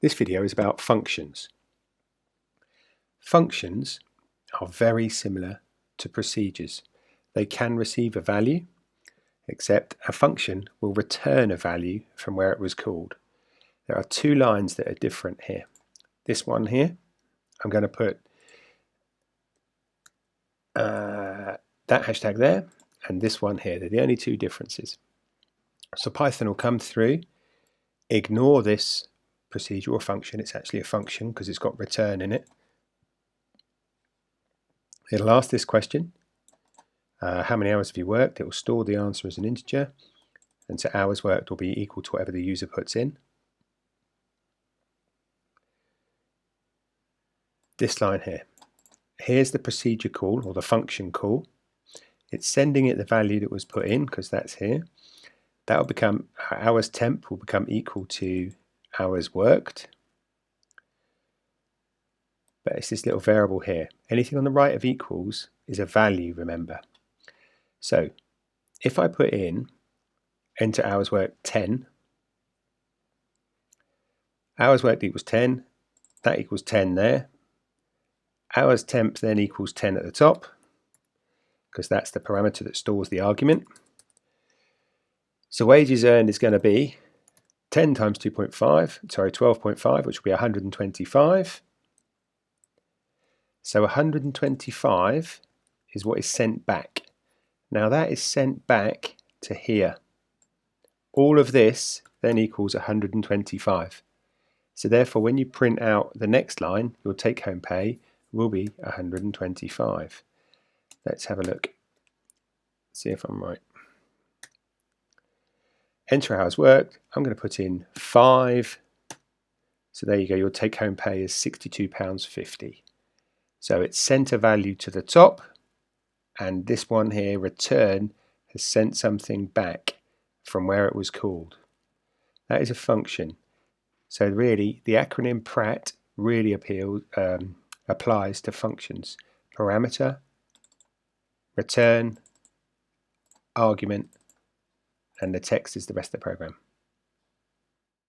This video is about functions. Functions are very similar to procedures. They can receive a value, except a function will return a value from where it was called. There are two lines that are different here. This one here, I'm going to put that hashtag there, and this one here. They're the only two differences. So Python will come through, ignore this procedure or function. It's actually a function because it's got return in it. It'll ask this question, how many hours have you worked? It will store the answer as an integer, and so hours worked will be equal to whatever the user puts in. This line here. Here's the procedure call or the function call. It's sending it the value that was put in because that's here. That will become hours temp will become equal to hours worked. But it's this little variable here. Anything on the right of equals is a value, remember. So if I put in enter hours worked 10, hours worked equals 10, that equals 10 there. Hours temp then equals 10 at the top, because that's the parameter that stores the argument. So wages earned is going to be 10 times 12.5, which will be 125. So 125 is what is sent back. Now that is sent back to here. All of this then equals 125. So therefore, when you print out the next line, your take-home pay will be 125. Let's have a look. See if I'm right. Enter hours worked. I'm going to put in 5. So there you go. Your take-home pay is £62.50. So it's sent a value to the top, and this one here, return, has sent something back from where it was called. That is a function. So really, the acronym PRAT really applies to functions. Parameter, return, argument, and the text is the rest of the program.